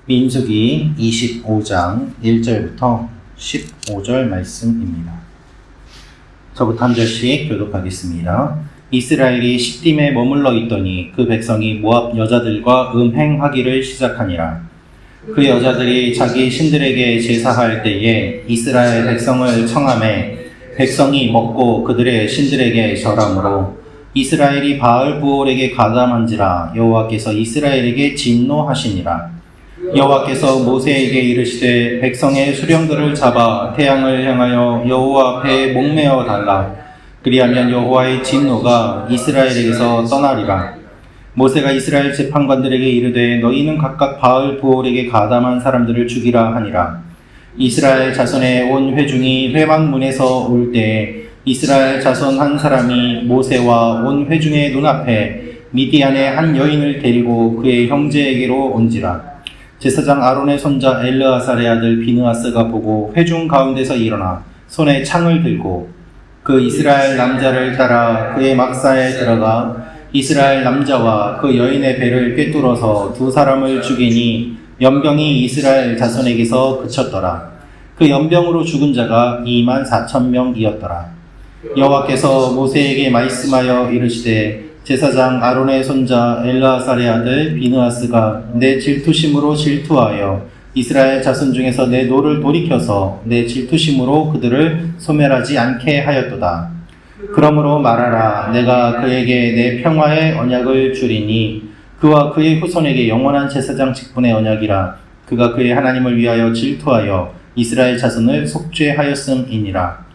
민수기 25장 1절부터 15절 말씀입니다. 저부터 한 절씩 교독하겠습니다. 이스라엘이 시딤에 머물러 있더니 그 백성이 모압 여자들과 음행하기를 시작하니라. 그 여자들이 자기 신들에게 제사할 때에 이스라엘 백성을 청하매 백성이 먹고 그들의 신들에게 절하므로 이스라엘이 바알 부올에게 가담한지라 여호와께서 이스라엘에게 진노하시니라. 여호와께서 모세에게 이르시되 백성의 수령들을 잡아 태양을 향하여 여호와 앞에 목매어 달라. 그리하면 여호와의 진노가 이스라엘에게서 떠나리라. 모세가 이스라엘 재판관들에게 이르되 너희는 각각 바알 부올에게 가담한 사람들을 죽이라 하니라. 이스라엘 자손의 온 회중이 회막문에서 올 때에 이스라엘 자손 한 사람이 모세와 온 회중의 눈앞에 미디안의 한 여인을 데리고 그의 형제에게로 온지라. 제사장 아론의 손자 엘르아살의 아들 비느하스가 보고 회중 가운데서 일어나 손에 창을 들고 그 이스라엘 남자를 따라 그의 막사에 들어가 이스라엘 남자와 그 여인의 배를 꿰뚫어서 두 사람을 죽이니 연병이 이스라엘 자손에게서 그쳤더라. 그 연병으로 죽은 자가 24,000명이었더라. 여호와께서 모세에게 말씀하여 이르시되 제사장 아론의 손자 엘르아살의 아들 비느하스가 내 질투심으로 질투하여 이스라엘 자손 중에서 내 노를 돌이켜서 내 질투심으로 그들을 소멸하지 않게 하였도다. 그러므로 말하라. 내가 그에게 내 평화의 언약을 주리니 그와 그의 후손에게 영원한 제사장 직분의 언약이라. 그가 그의 하나님을 위하여 질투하여 이스라엘 자손을 속죄하였음이니라.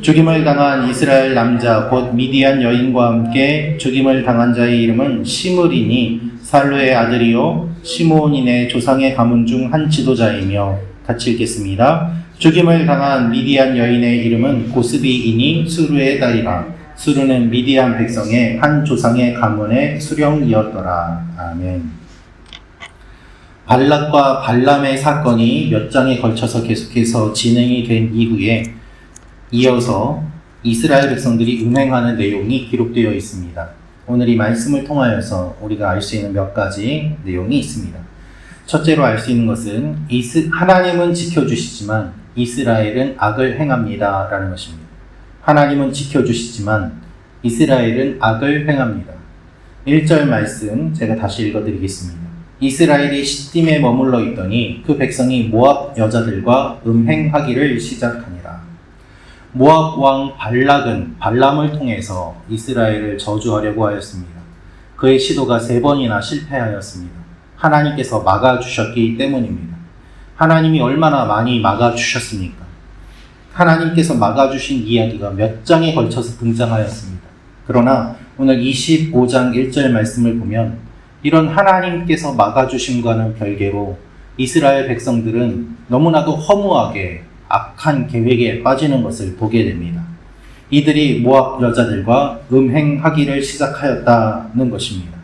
죽임을 당한 이스라엘 남자 곧 미디안 여인과 함께 죽임을 당한 자의 이름은 시므리니 살루의 아들이요 시므온인의 조상의 가문 중 한 지도자이며. 같이 읽겠습니다. 죽임을 당한 미디안 여인의 이름은 고스비이니 수르의 딸이라. 수르는 미디안 백성의 한 조상의 가문의 수령이었더라. 아멘. 발락과 발람의 사건이 몇 장에 걸쳐서 계속해서 진행이 된 이후에 이어서 이스라엘 백성들이 음행하는 내용이 기록되어 있습니다. 오늘 이 말씀을 통하여서 우리가 알 수 있는 몇 가지 내용이 있습니다. 첫째로 알 수 있는 것은 하나님은 지켜주시지만 이스라엘은 악을 행합니다 라는 것입니다. 하나님은 지켜주시지만 이스라엘은 악을 행합니다. 1절 말씀 제가 다시 읽어드리겠습니다. 이스라엘이 시딤에 머물러 있더니 그 백성이 모압 여자들과 음행하기를 시작하니라. 모압 왕 발락은 발람을 통해서 이스라엘을 저주하려고 하였습니다. 그의 시도가 3번이나 실패하였습니다. 하나님께서 막아주셨기 때문입니다. 하나님이 얼마나 많이 막아주셨습니까? 하나님께서 막아주신 이야기가 몇 장에 걸쳐서 등장하였습니다. 그러나 오늘 25장 1절 말씀을 보면 이런 하나님께서 막아주심과는 별개로 이스라엘 백성들은 너무나도 허무하게 악한 계획에 빠지는 것을 보게 됩니다. 이들이 모압 여자들과 음행하기를 시작하였다는 것입니다.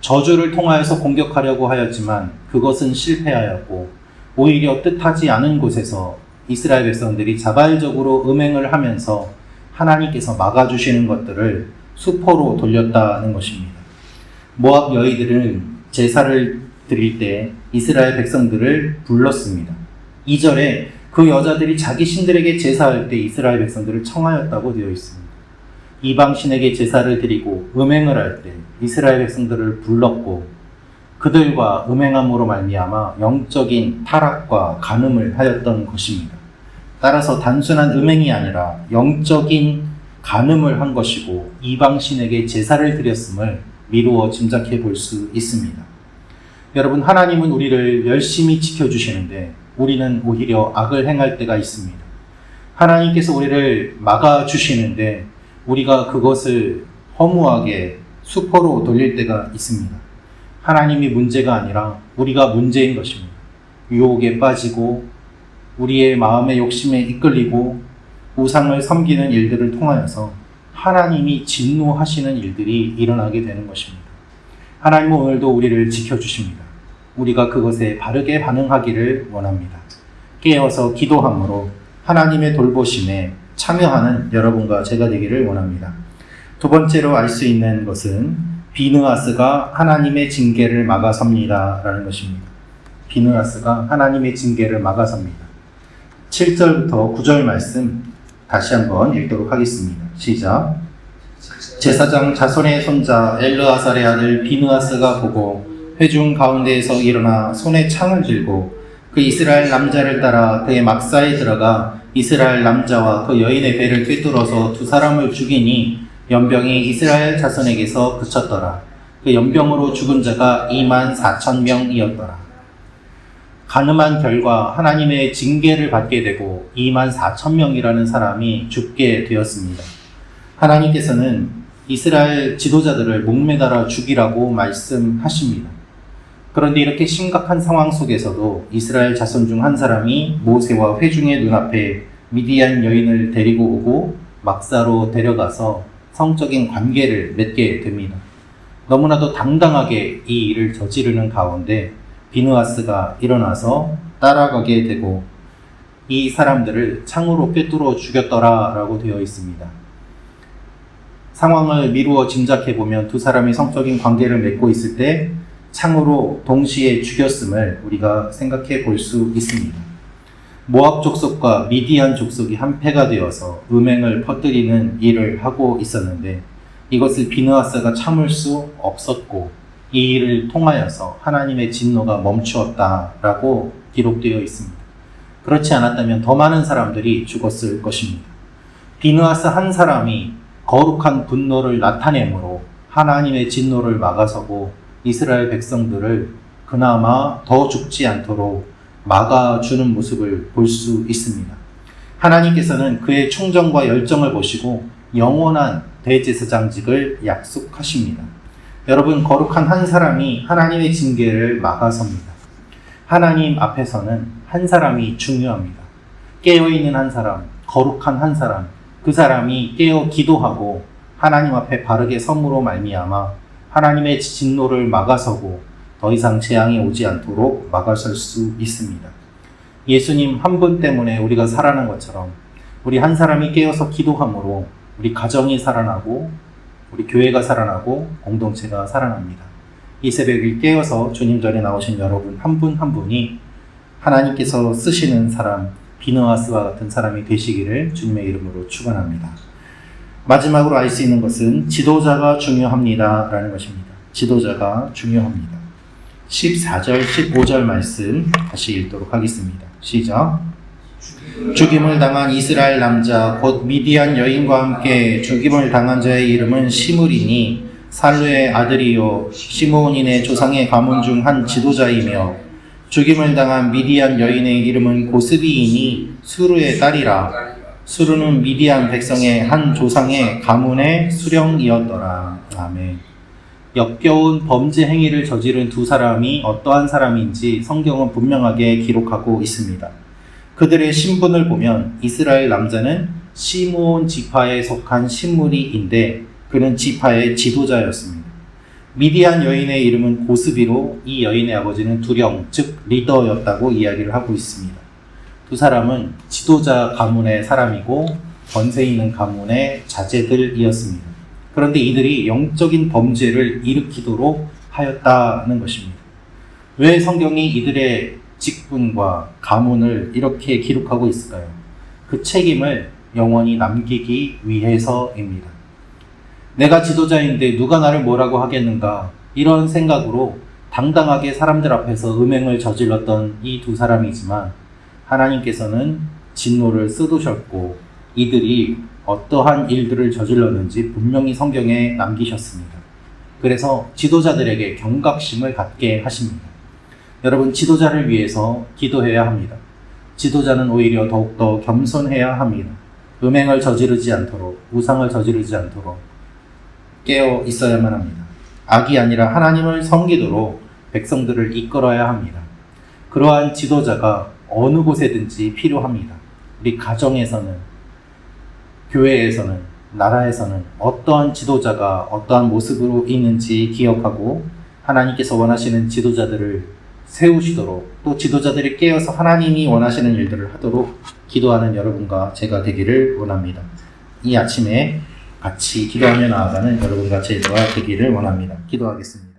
저주를 통하여서 공격하려고 하였지만 그것은 실패하였고 오히려 뜻하지 않은 곳에서 이스라엘 백성들이 자발적으로 음행을 하면서 하나님께서 막아주시는 것들을 수포로 돌렸다는 것입니다. 모압 여인들은 제사를 드릴 때 이스라엘 백성들을 불렀습니다. 2절에 그 여자들이 자기 신들에게 제사할 때 이스라엘 백성들을 청하였다고 되어 있습니다. 이방신에게 제사를 드리고 음행을 할 때 이스라엘 백성들을 불렀고 그들과 음행함으로 말미암아 영적인 타락과 간음을 하였던 것입니다. 따라서 단순한 음행이 아니라 영적인 간음을 한 것이고 이방신에게 제사를 드렸음을 미루어 짐작해 볼 수 있습니다. 여러분, 하나님은 우리를 열심히 지켜주시는데 우리는 오히려 악을 행할 때가 있습니다. 하나님께서 우리를 막아주시는데 우리가 그것을 허무하게 수포로 돌릴 때가 있습니다. 하나님이 문제가 아니라 우리가 문제인 것입니다. 유혹에 빠지고 우리의 마음의 욕심에 이끌리고 우상을 섬기는 일들을 통하여서 하나님이 진노하시는 일들이 일어나게 되는 것입니다. 하나님은 오늘도 우리를 지켜주십니다. 우리가 그것에 바르게 반응하기를 원합니다. 깨어서 기도함으로 하나님의 돌보심에 참여하는 여러분과 제가 되기를 원합니다. 두 번째로 알 수 있는 것은 비느하스가 하나님의 징계를 막아섭니다 라는 것입니다. 비느하스가 하나님의 징계를 막아섭니다. 7절부터 9절 말씀 다시 한번 읽도록 하겠습니다. 시작. 제사장 자손의 손자 엘르아살의 아들 비느하스가 보고 회중 가운데에서 일어나 손에 창을 들고 그 이스라엘 남자를 따라 그의 막사에 들어가 이스라엘 남자와 그 여인의 배를 꿰뚫어서 두 사람을 죽이니 연병이 이스라엘 자손에게서 그쳤더라. 그 연병으로 죽은 자가 24,000명이었더라. 가늠한 결과 하나님의 징계를 받게 되고 24,000명이라는 사람이 죽게 되었습니다. 하나님께서는 이스라엘 지도자들을 목매달아 죽이라고 말씀하십니다. 그런데 이렇게 심각한 상황 속에서도 이스라엘 자손 중 한 사람이 모세와 회중의 눈앞에 미디안 여인을 데리고 오고 막사로 데려가서 성적인 관계를 맺게 됩니다. 너무나도 당당하게 이 일을 저지르는 가운데 비느하스가 일어나서 따라가게 되고 이 사람들을 창으로 꿰뚫어 죽였더라라고 되어 있습니다. 상황을 미루어 짐작해보면 두 사람이 성적인 관계를 맺고 있을 때 창으로 동시에 죽였음을 우리가 생각해 볼 수 있습니다. 모압 족속과 미디안 족속이 한패가 되어서 음행을 퍼뜨리는 일을 하고 있었는데 이것을 비느하스가 참을 수 없었고 이 일을 통하여서 하나님의 진노가 멈추었다라고 기록되어 있습니다. 그렇지 않았다면 더 많은 사람들이 죽었을 것입니다. 비느하스 한 사람이 거룩한 분노를 나타내므로 하나님의 진노를 막아서고 이스라엘 백성들을 그나마 더 죽지 않도록 막아주는 모습을 볼 수 있습니다. 하나님께서는 그의 충정과 열정을 보시고 영원한 대제사장직을 약속하십니다. 여러분, 거룩한 한 사람이 하나님의 징계를 막아섭니다. 하나님 앞에서는 한 사람이 중요합니다. 깨어있는 한 사람, 거룩한 한 사람, 그 사람이 깨어 기도하고 하나님 앞에 바르게 섬으로 말미암아 하나님의 진노를 막아서고 더 이상 재앙이 오지 않도록 막아설 수 있습니다. 예수님 한 분 때문에 우리가 살아난 것처럼 우리 한 사람이 깨어서 기도함으로 우리 가정이 살아나고 우리 교회가 살아나고 공동체가 살아납니다. 이 새벽에 깨어서 주님 전에 나오신 여러분 한 분 한 분이 하나님께서 쓰시는 사람, 비느하스와 같은 사람이 되시기를 주님의 이름으로 축원합니다. 마지막으로 알 수 있는 것은 지도자가 중요합니다 라는 것입니다. 지도자가 중요합니다. 14절, 15절 말씀 다시 읽도록 하겠습니다. 시작. 죽임을 당한 이스라엘 남자 곧 미디안 여인과 함께 죽임을 당한 자의 이름은 시므리니 살루의 아들이요 시므온인의 조상의 가문 중 한 지도자이며 죽임을 당한 미디안 여인의 이름은 고스비이니 수르의 딸이라. 수르는 미디안 백성의 한 조상의 가문의 수령이었더라. 아멘. 역겨운 범죄 행위를 저지른 두 사람이 어떠한 사람인지 성경은 분명하게 기록하고 있습니다. 그들의 신분을 보면 이스라엘 남자는 시므온 지파에 속한 시므리인데 그는 지파의 지도자였습니다. 미디안 여인의 이름은 고스비로 이 여인의 아버지는 두령, 즉 리더였다고 이야기를 하고 있습니다. 두 사람은 지도자 가문의 사람이고 권세 있는 가문의 자제들이었습니다. 그런데 이들이 영적인 범죄를 일으키도록 하였다는 것입니다. 왜 성경이 이들의 직분과 가문을 이렇게 기록하고 있을까요? 그 책임을 영원히 남기기 위해서입니다. 내가 지도자인데 누가 나를 뭐라고 하겠는가? 이런 생각으로 당당하게 사람들 앞에서 음행을 저질렀던 이 두 사람이지만 하나님께서는 진노를 쏟으셨고 이들이 어떠한 일들을 저질렀는지 분명히 성경에 남기셨습니다. 그래서 지도자들에게 경각심을 갖게 하십니다. 여러분, 지도자를 위해서 기도해야 합니다. 지도자는 오히려 더욱더 겸손해야 합니다. 음행을 저지르지 않도록, 우상을 저지르지 않도록 깨어 있어야만 합니다. 악이 아니라 하나님을 섬기도록 백성들을 이끌어야 합니다. 그러한 지도자가 어느 곳에든지 필요합니다. 우리 가정에서는, 교회에서는, 나라에서는 어떠한 지도자가 어떠한 모습으로 있는지 기억하고 하나님께서 원하시는 지도자들을 세우시도록, 또 지도자들이 깨어서 하나님이 원하시는 일들을 하도록 기도하는 여러분과 제가 되기를 원합니다. 이 아침에 같이 기도하며 나아가는 여러분과 제가 되기를 원합니다. 기도하겠습니다.